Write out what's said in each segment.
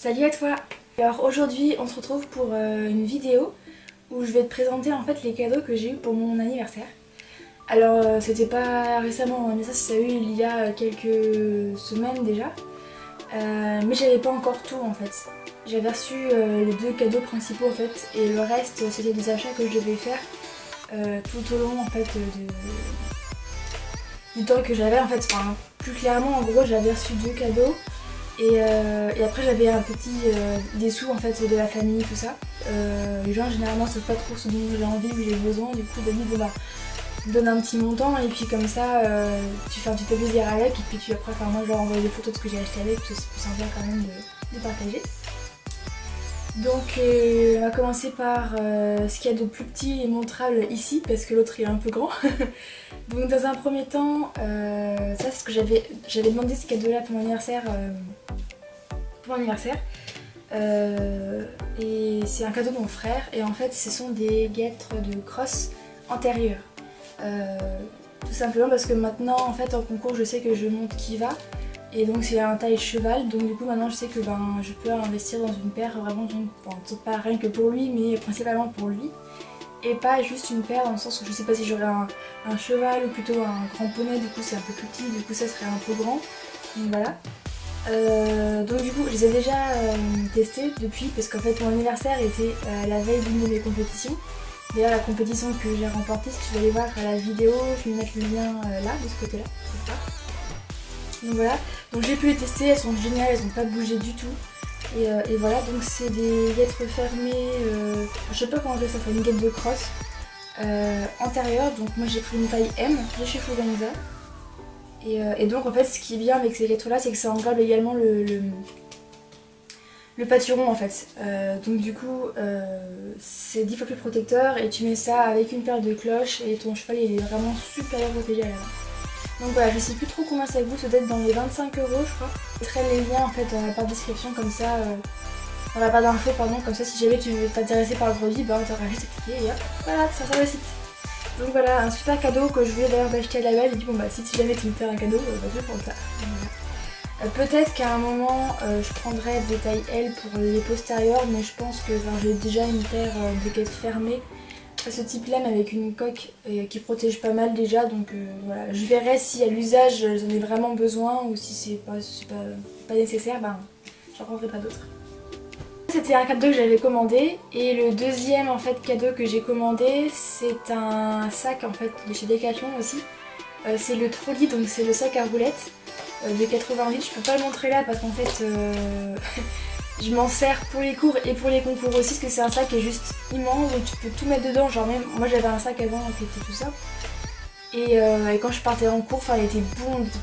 Salut à toi! Alors aujourd'hui on se retrouve pour une vidéo où je vais te présenter en fait les cadeaux que j'ai eu pour mon anniversaire. Alors c'était pas récemment, mais ça a eu il y a quelques semaines déjà. Mais j'avais pas encore tout en fait. J'avais reçu les deux cadeaux principaux en fait et le reste c'était des achats que je devais faire tout au long en fait du temps que j'avais en fait. Enfin, plus clairement en gros j'avais reçu deux cadeaux. Et après j'avais un petit des sous en fait de la famille, tout ça. Les gens généralement savent pas trop ce dont j'ai envie ou j'ai besoin, du coup David me donne un petit montant et puis comme ça tu fais plaisir avec et puis après moi je leur envoie des photos de ce que j'ai acheté avec, parce que c'est plus sympa quand même de partager. Donc on va commencer par ce qu'il y a de plus petit et montrable ici parce que l'autre est un peu grand. Donc dans un premier temps, ça c'est ce que j'avais demandé ce cadeau là pour mon anniversaire. Et c'est un cadeau de mon frère et en fait ce sont des guêtres de crosse antérieures. Tout simplement parce que maintenant en fait en concours je sais que je monte Kiva et donc c'est un taille cheval, donc du coup maintenant je sais que je peux investir dans une paire vraiment, pas rien que pour lui mais principalement pour lui. Et pas juste une paire dans le sens où je sais pas si j'aurais un cheval ou plutôt un grand poney, du coup c'est un peu plus petit, du coup ça serait un peu grand. Donc voilà. Donc du coup je les ai déjà testés depuis parce qu'en fait mon anniversaire était la veille d'une de mes compétitions. D'ailleurs la compétition que j'ai remportée, si tu veux aller voir la vidéo, je vais mettre le lien là, de ce côté là. Donc voilà, donc j'ai pu les tester, elles sont géniales, elles n'ont pas bougé du tout. Et voilà, donc c'est des guêtres fermées, je sais pas comment on appelle ça, une guêtre de crosse antérieure. Donc moi j'ai pris une taille M de chez Fuganza. Et donc en fait ce qui est bien avec ces guêtres là c'est que ça englobe également le pâturon en fait. Donc du coup c'est 10 fois plus protecteur et tu mets ça avec une paire de cloches et ton cheval il est vraiment super bien protégé à la main. Donc voilà, je sais plus trop combien ça coûte, ça doit être dans les 25 € je crois. Je mettrai les liens en fait dans la barre de description comme ça, dans la barre d'infos pardon, comme ça si jamais tu veux t'intéresser par le produit, t'auras juste à cliquer et hop, voilà, ça sort le site. Donc voilà, un super cadeau que je voulais d'ailleurs acheter à la base, et dit bon bah si jamais tu me fais un cadeau, je vais prendre ça. Voilà. Peut-être qu'à un moment je prendrai des tailles L pour les postérieurs, mais je pense que j'ai déjà une paire de guêtres fermées. Ce type là mais avec une coque qui protège pas mal déjà, donc voilà, je verrai si à l'usage j'en ai vraiment besoin ou si c'est pas nécessaire, j'en prendrai pas d'autres. C'était un cadeau que j'avais commandé et le deuxième en fait cadeau que j'ai commandé c'est un sac en fait de chez Decathlon aussi. C'est le trolley, donc c'est le sac à roulettes de 80 litres, je peux pas le montrer là parce qu'en fait je m'en sers pour les cours et pour les concours aussi parce que c'est un sac qui est juste immense, donc tu peux tout mettre dedans, genre même moi j'avais un sac avant qui était tout ça. Et quand je partais en cours, il était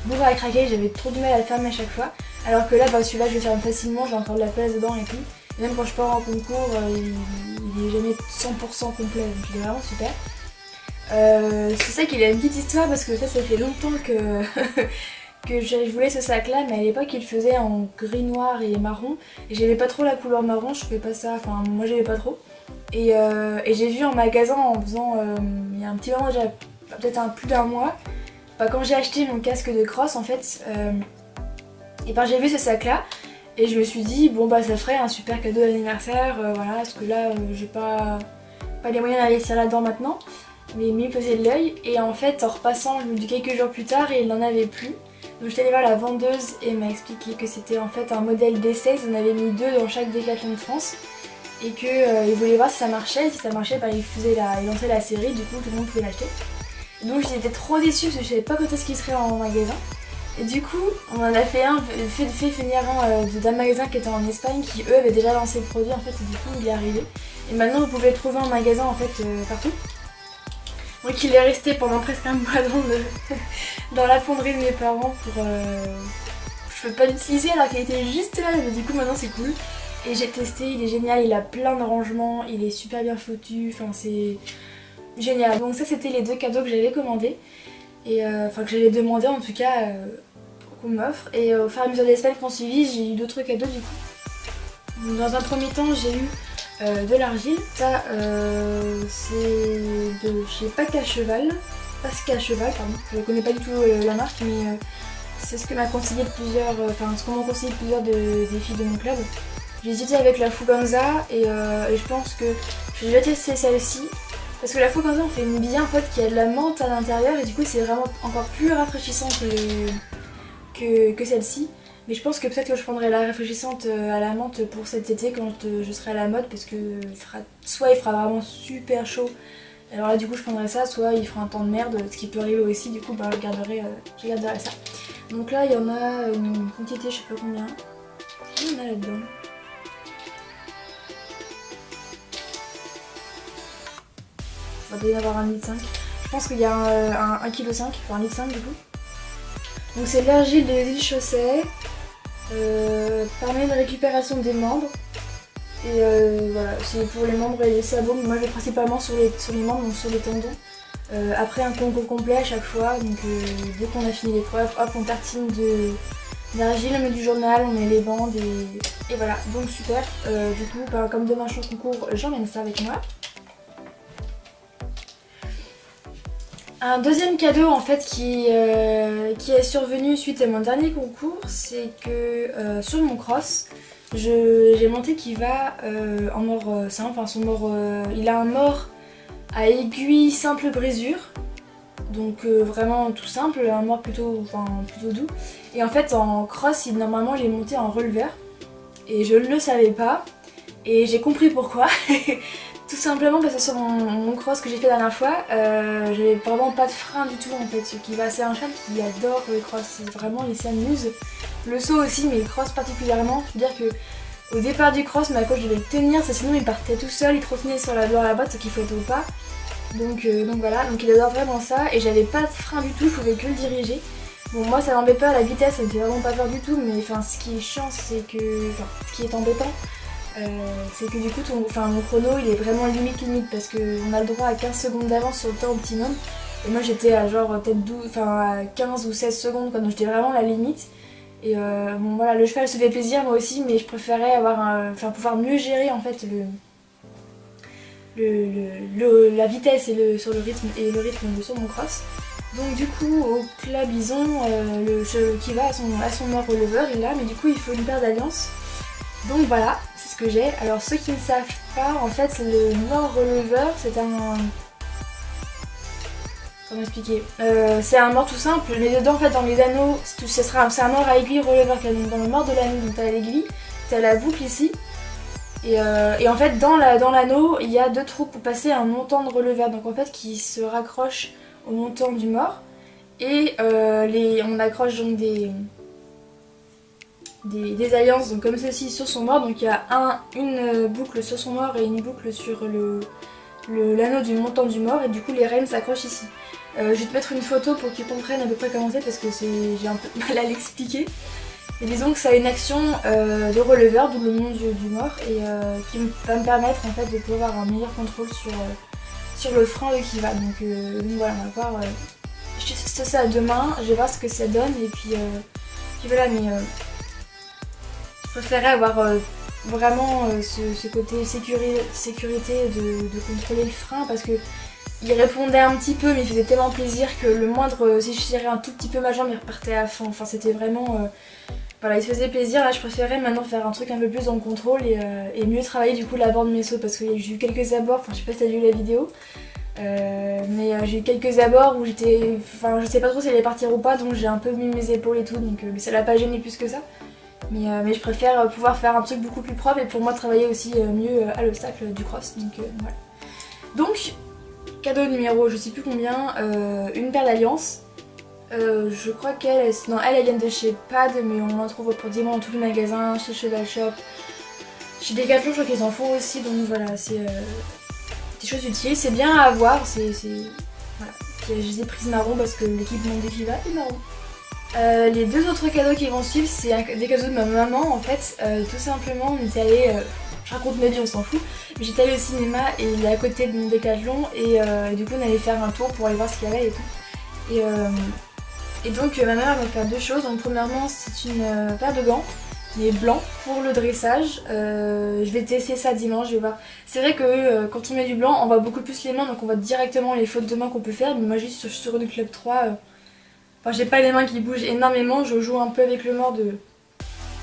bourré à craquer, j'avais trop du mal à le fermer à chaque fois. Alors que là, celui-là je le ferme facilement, j'ai encore de la place dedans et tout. Et même quand je pars en concours, il est jamais 100% complet, donc il est vraiment super. C'est ça qu'il a une petite histoire parce que ça fait longtemps que... que je voulais ce sac là, mais à l'époque il faisait en gris, noir et marron et j'aimais pas trop la couleur marron, je trouvais pas ça, moi j'aimais pas trop et j'ai vu en magasin en faisant il y a un petit moment déjà, peut-être plus d'un mois, quand j'ai acheté mon casque de crosse en fait et j'ai vu ce sac là et je me suis dit bon ça ferait un super cadeau d'anniversaire, voilà, parce que là j'ai pas les moyens d'investir là-dedans maintenant, mais il me faisait de l'œil et en fait en repassant je me dis quelques jours plus tard et il n'en avait plus. Donc je suis allée voir la vendeuse et elle m'a expliqué que c'était en fait un modèle d'essai, ils en avaient mis 2 dans chaque Decathlon de France et qu'ils voulaient voir si ça marchait, et si ça marchait ils lançaient la série, du coup tout le monde pouvait l'acheter. Donc j'étais trop déçue parce que je savais pas quand est-ce qu'il serait en magasin et du coup on en a fait venir un d'un magasin qui était en Espagne qui eux avaient déjà lancé le produit en fait et du coup il est arrivé et maintenant vous pouvez le trouver en magasin en fait partout. Donc il est resté pendant presque un mois dans la fonderie de mes parents pour... je peux pas l'utiliser alors qu'il était juste là, mais du coup maintenant c'est cool. Et j'ai testé, il est génial, il a plein de rangements, il est super bien foutu, c'est génial. Donc ça c'était les deux cadeaux que j'avais commandés, et que j'avais demandé en tout cas qu'on m'offre. Et au fur et à mesure des semaines qui ont suivi, j'ai eu d'autres cadeaux du coup. Donc, dans un premier temps j'ai eu de l'argile, ça c'est de chez Pascal Cheval, pardon, je connais pas du tout la marque mais c'est ce que m'a conseillé plusieurs, ce qu'on m'a conseillé plusieurs des filles de mon club. J'ai hésité avec la Fuganza et je pense que je vais déjà tester celle-ci. Parce que la Fuganza on fait une bien pote qui a de la menthe à l'intérieur et du coup c'est vraiment encore plus rafraîchissant que celle-ci. Mais je pense que peut-être que je prendrai la rafraîchissante à la menthe pour cet été quand je serai à la mode parce que soit il fera vraiment super chaud. Alors là du coup je prendrai ça, soit il fera un temps de merde, ce qui peut arriver aussi, du coup bah, je garderai ça. Donc là il y en a une quantité, je sais pas combien. Il y en a là-dedans. Ça doit y en avoir 1,5 litre. Je pense qu'il y a 1,5 kg, enfin 1,5 litre du coup. Donc c'est de l'argile de l'huile-chaussée, permet une récupération des membres. Et voilà, c'est pour les membres et les sabots, mais moi je vais principalement sur les membres, donc sur les tendons. Après un concours complet à chaque fois, donc dès qu'on a fini l'épreuve, hop on tartine d'argile, on met du journal, on met les bandes et voilà, donc super. Du coup, bah, comme demain je suis en concours, j'emmène ça avec moi. Un deuxième cadeau en fait qui est survenu suite à mon dernier concours, c'est que sur mon cross, j'ai monté qu'il va en mort simple, enfin son mort, il a un mort à aiguille simple brisure, donc vraiment tout simple, un mort plutôt doux. Et en fait en cross, normalement il est monté en releveur et je ne le savais pas et j'ai compris pourquoi. Tout simplement parce que sur mon cross que j'ai fait la dernière fois, j'avais vraiment pas de frein du tout en fait, ce qui va, c'est un cheval qui adore le cross, vraiment il s'amuse. Le saut aussi, mais le cross particulièrement, je veux dire que au départ du cross, ma coach devait le tenir, sinon il partait tout seul, il trottinait sur la botte, ce qu'il faut être au pas. Donc voilà, donc il adore vraiment ça, et j'avais pas de frein du tout, je pouvais que le diriger. Bon moi ça m'embête pas, la vitesse ça me fait vraiment pas peur du tout, mais enfin ce qui est chiant c'est que, enfin ce qui est embêtant, c'est que du coup mon chrono il est vraiment limite parce qu'on a le droit à 15 secondes d'avance sur le temps optimum. Et moi j'étais à genre peut-être à 15 ou 16 secondes quoi, donc j'étais vraiment à la limite. Et bon voilà, le cheval se fait plaisir moi aussi, mais je préférais pouvoir mieux gérer en fait la vitesse et sur le rythme sur mon cross. Donc du coup au club ils ont le cheval qui va à son mort releveur, il l'a, mais du coup il faut une paire d'alliances. Donc voilà, c'est ce que j'ai. Alors ceux qui ne savent pas, en fait le mort releveur c'est un... Comment expliquer, c'est un mort tout simple, mais dedans en fait dans les anneaux, c'est un mort à aiguille releveur. Dans le mort de l'anneau, donc t'as l'aiguille, t'as la boucle ici. Et en fait dans l'anneau, il y a 2 trous pour passer un montant de releveur, donc en fait qui se raccroche au montant du mort. Et on accroche donc des alliances donc comme ceci sur son mort, donc il y a une boucle sur son mort et une boucle sur l'anneau du montant du mort, et du coup les rênes s'accrochent ici. Je vais te mettre une photo pour que tu comprennes à peu près comment c'est, parce que j'ai un peu mal à l'expliquer. Et disons que ça a une action de releveur, d'où le nom du mort, et qui va me permettre en fait de pouvoir avoir un meilleur contrôle sur le frein de qui va. Donc voilà, on va voir. Je teste ça demain, je vais voir ce que ça donne, et puis voilà, mais je préférais avoir vraiment ce côté sécurité de contrôler le frein, parce que il répondait un petit peu, mais il faisait tellement plaisir que le moindre, si je tirais un tout petit peu ma jambe, il repartait à fond. Enfin c'était vraiment, voilà, il se faisait plaisir. Là je préférais maintenant faire un truc un peu plus dans le contrôle et mieux travailler du coup l'abord de mes sauts, parce que j'ai eu quelques abords, enfin je sais pas si t'as vu la vidéo, mais j'ai eu quelques abords où j'étais, enfin je sais pas trop si elle allait partir ou pas, donc j'ai un peu mis mes épaules et tout, donc mais ça l'a pas gêné plus que ça. Mais je préfère pouvoir faire un truc beaucoup plus propre et pour moi travailler aussi mieux à l'obstacle du cross, donc voilà. Donc cadeau numéro je sais plus combien, une paire d'alliances. Je crois qu'elle vient de chez Pad, mais on en trouve pratiquement dans tous les magasins, chez Cheval Shop, chez Decathlon, je crois qu'ils en font aussi, donc voilà, c'est des choses utiles, c'est bien à avoir, voilà. Puis, je les ai prises marron parce que l'équipement des filles est marron. Les 2 autres cadeaux qui vont suivre, c'est des cadeaux de ma maman en fait. Tout simplement on était allé, je raconte ma vie, on s'en fout, mais j'étais allée au cinéma et il est à côté de mon Decathlon, et du coup on allait faire un tour pour aller voir ce qu'il y avait et tout. Et donc ma mère va faire 2 choses. Donc premièrement c'est une paire de gants, mais blancs, pour le dressage. Je vais tester ça dimanche, je vais voir. C'est vrai que quand on met du blanc on voit beaucoup plus les mains, donc on voit directement les fautes de main qu'on peut faire, mais moi juste sur une club 3... Enfin, j'ai pas les mains qui bougent énormément, je joue un peu avec le mort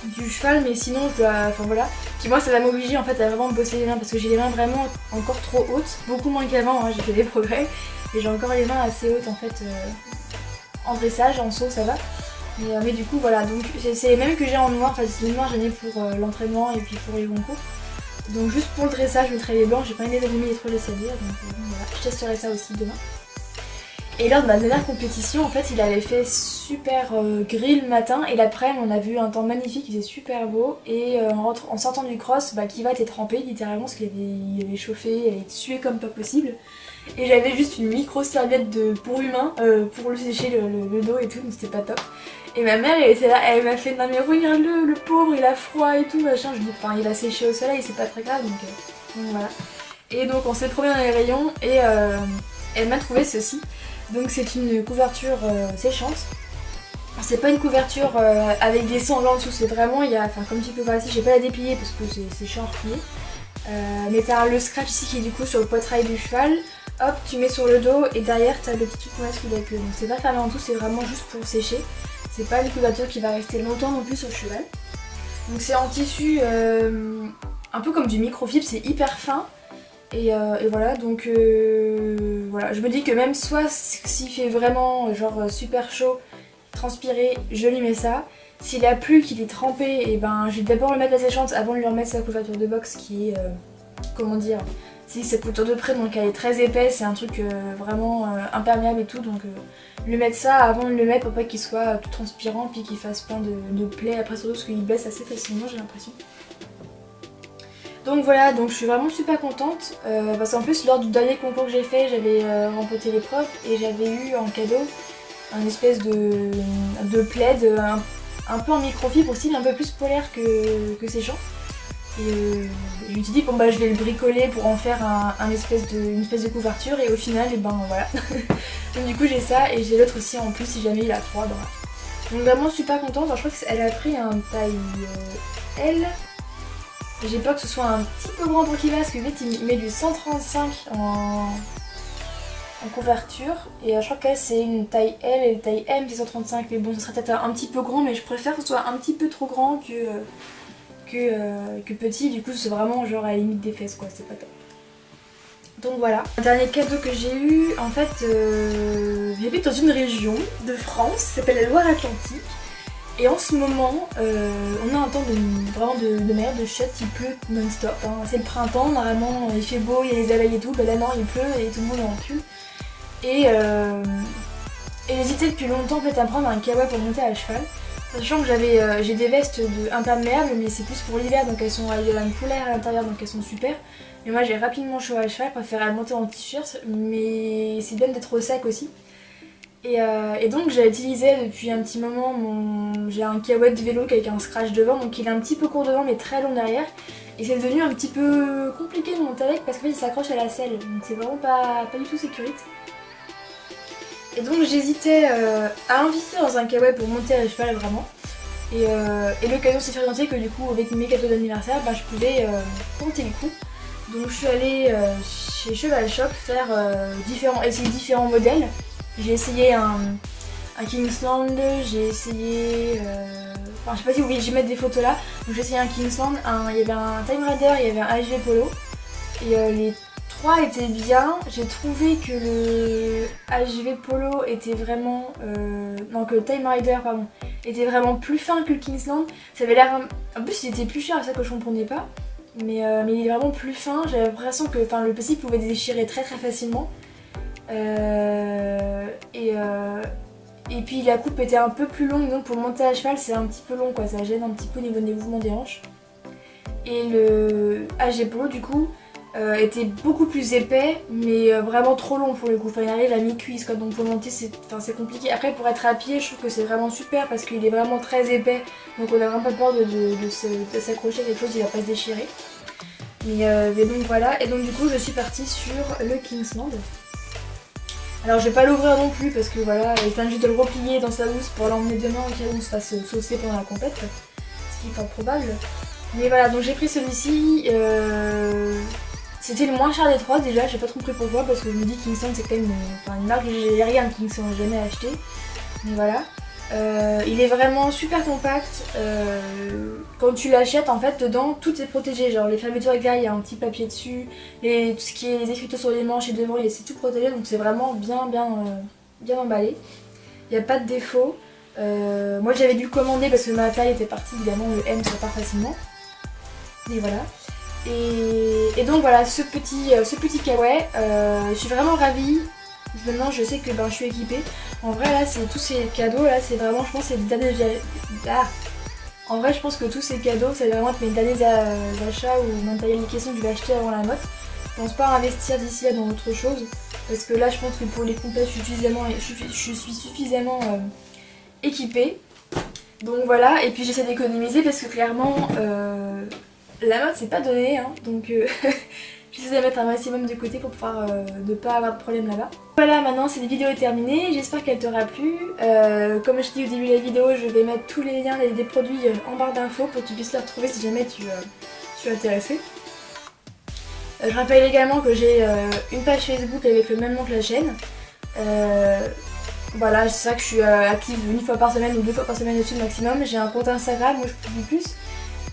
du cheval, mais sinon je dois, enfin voilà. Puis moi ça va m'obliger en fait à vraiment bosser les mains parce que j'ai les mains vraiment encore trop hautes, beaucoup moins qu'avant, hein, j'ai fait des progrès, et j'ai encore les mains assez hautes en fait en dressage, en saut ça va. Mais du coup voilà, donc c'est les mêmes que j'ai en noir, enfin c'est les noirs j'en ai pour l'entraînement et puis pour les concours. Donc juste pour le dressage je mettrai les blancs, j'ai pas envie d'allumer les trop de salir, donc voilà, je testerai ça aussi demain. Et lors de ma dernière compétition, en fait, il avait fait super gris le matin et l'après-midi, on a vu un temps magnifique, il faisait super beau. Et en sortant du cross, bah, Kiva était trempée littéralement parce qu'il avait chauffé, elle avait sué comme pas possible. Et j'avais juste une micro serviette pour humain pour le sécher le dos et tout, donc c'était pas top. Et ma mère, elle était là, elle m'a fait non mais regarde-le, le pauvre, il a froid et tout, machin. Je dis, enfin, il va sécher au soleil, c'est pas très grave, donc voilà. Et donc on s'est promené dans les rayons et elle m'a trouvé ceci. Donc c'est une couverture séchante. C'est pas une couverture avec des sangles en dessous, c'est vraiment, il y a, enfin comme tu peux voir ici, j'ai pas la déplier parce que c'est chiant à replier. Mais t'as le scratch ici qui est du coup sur le poitrail du cheval. Hop, tu mets sur le dos et derrière t'as le petit truc qu'on a sous la queue. Donc c'est pas fermé en dessous, c'est vraiment juste pour sécher. C'est pas une couverture qui va rester longtemps non plus sur le cheval. Donc c'est en tissu un peu comme du microfibre, c'est hyper fin. Et voilà, donc voilà, je me dis que même soit s'il fait vraiment genre super chaud, transpiré, je lui mets ça. S'il a plu, qu'il est trempé, et ben je vais d'abord le mettre à séchante avant de lui remettre sa couverture de boxe qui est, comment dire, si cette couverture de près donc elle est très épaisse, c'est un truc vraiment imperméable et tout, donc lui mettre ça avant de le mettre pour pas qu'il soit tout transpirant puis qu'il fasse plein de plaies après, surtout parce qu'il baisse assez facilement j'ai l'impression. Donc voilà, donc je suis vraiment super contente parce qu'en plus lors du dernier concours que j'ai fait, j'avais remporté l'épreuve et j'avais eu en cadeau un espèce de plaid un peu en microfibre aussi, mais un peu plus polaire que séchant. Et je me suis dit bon bah je vais le bricoler pour en faire une espèce de couverture et au final et ben voilà. Donc du coup j'ai ça et j'ai l'autre aussi en plus si jamais il a froid. Donc vraiment super contente, alors, je crois qu'elle a pris un taille L. J'ai peur que ce soit un petit peu grand pour Kiva parce que vite il met du 135 en couverture et je crois qu'elle c'est une taille L et une taille M c'est 135 mais bon ça serait peut-être un petit peu grand mais je préfère que ce soit un petit peu trop grand que petit, du coup c'est vraiment genre à la limite des fesses quoi, c'est pas top. Donc voilà, le dernier cadeau que j'ai eu, en fait j'habite dans une région de France qui s'appelle la Loire-Atlantique. Et en ce moment, on a un temps vraiment de merde, de chute, il pleut non-stop. Hein. C'est le printemps, normalement il fait beau, il y a les abeilles et tout, bah là non il pleut et tout le monde est en pull. Et j'hésitais depuis longtemps en fait à prendre un kawa pour monter à cheval. Sachant que j'ai des vestes imperméables mais c'est plus pour l'hiver donc elles sont avec de la polaire à l'intérieur donc elles sont super. Mais moi j'ai rapidement chaud à cheval, je préfère monter en t-shirt mais c'est bien d'être au sec aussi. Et donc j'ai utilisé depuis un petit moment j'ai un kawa de vélo avec un scratch devant donc il est un petit peu court devant mais très long derrière. Et c'est devenu un petit peu compliqué de monter avec parce qu'en fait il s'accroche à la selle donc c'est vraiment pas du tout sécurité. Et donc j'hésitais à investir dans un kawaii pour monter à cheval vraiment. Et l'occasion s'est fait orienter que du coup avec mes cadeaux d'anniversaire bah, je pouvais tenter le coup. Donc je suis allée chez Cheval Shop faire essayer différents modèles. J'ai essayé un Kingsland, j'ai essayé... Enfin je sais pas si vous voyez, je vais mettre des photos là. Donc j'ai essayé un Kingsland, il y avait un Time Raider, il y avait un HV Polo. Et les trois étaient bien. J'ai trouvé que le HV Polo était vraiment... non, que le Time Raider, pardon, était vraiment plus fin que le Kingsland. Ça avait l'air... En plus il était plus cher, c'est ça que je comprenais pas. Mais il est vraiment plus fin. J'avais l'impression que le plastique pouvait déchirer très facilement. Et puis la coupe était un peu plus longue, donc pour monter à cheval c'est un petit peu long quoi, ça gêne un petit peu au niveau des mouvements des hanches. Et le HG Polo du coup était beaucoup plus épais mais vraiment trop long pour le coup, enfin il arrive à mi-cuisse quoi, donc pour monter c'est compliqué. Après pour être à pied je trouve que c'est vraiment super parce qu'il est vraiment très épais donc on a vraiment pas peur de s'accrocher à quelque chose, il va pas se déchirer. Mais donc voilà, et donc du coup je suis partie sur le Kingsland. Alors je vais pas l'ouvrir non plus parce que voilà, il vient juste de le replier dans sa housse pour l'emmener demain au cas où on se fasse saucer pendant la compète, ce qui est fort probable. Mais voilà, donc j'ai pris celui-ci, c'était le moins cher des trois déjà, j'ai pas trop compris pourquoi parce que je me dis Kingsland c'est quand même une marque que j'ai rien Kingsland, j'ai jamais acheté. Mais voilà. Il est vraiment super compact. Quand tu l'achètes, en fait, dedans, tout est protégé. Genre les fermetures éclair, il y a un petit papier dessus. Et tout ce qui est les écritures sur les manches et devant, c'est tout protégé. Donc c'est vraiment bien emballé. Il n'y a pas de défaut. Moi j'avais dû le commander parce que ma taille était partie, évidemment le M se repart facilement. Et voilà. Et donc voilà, ce petit kawaii, je suis vraiment ravie. Maintenant je sais que je suis équipée. En vrai là, c'est tous ces cadeaux là, c'est vraiment, je pense, c'est le dernier... En vrai je pense que tous ces cadeaux, ça va vraiment être mes derniers achats ou matériel de question que je vais acheter avant la note. Je pense pas investir d'ici là dans autre chose. Parce que là je pense que pour les complets je suis suffisamment équipée. Donc voilà, et puis j'essaie d'économiser parce que clairement la note c'est pas donné, hein, donc j'essaie de mettre un maximum de côté pour pouvoir ne pas avoir de problème là-bas. Voilà, maintenant cette vidéo est terminée, j'espère qu'elle t'aura plu. Comme je t'ai dit au début de la vidéo, je vais mettre tous les liens des produits en barre d'infos pour que tu puisses les retrouver si jamais tu es intéressé. Je rappelle également que j'ai une page Facebook avec le même nom que la chaîne. Voilà, c'est ça que je suis active une fois par semaine ou 2 fois par semaine dessus maximum. J'ai un compte Instagram où je publie plus.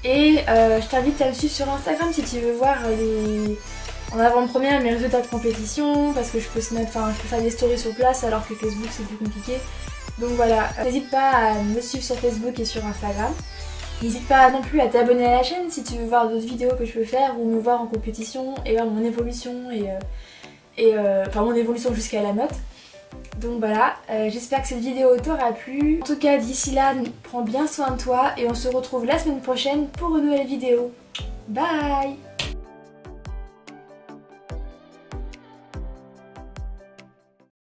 Et je t'invite à le suivre sur Instagram si tu veux voir en avant-première mes résultats de compétition, parce que je peux faire des stories sur place alors que Facebook c'est plus compliqué. Donc voilà, n'hésite pas à me suivre sur Facebook et sur Instagram. N'hésite pas non plus à t'abonner à la chaîne si tu veux voir d'autres vidéos que je peux faire ou me voir en compétition et voir mon évolution enfin mon évolution jusqu'à la note. Donc voilà, j'espère que cette vidéo t'aura plu. En tout cas, d'ici là, prends bien soin de toi et on se retrouve la semaine prochaine pour une nouvelle vidéo. Bye!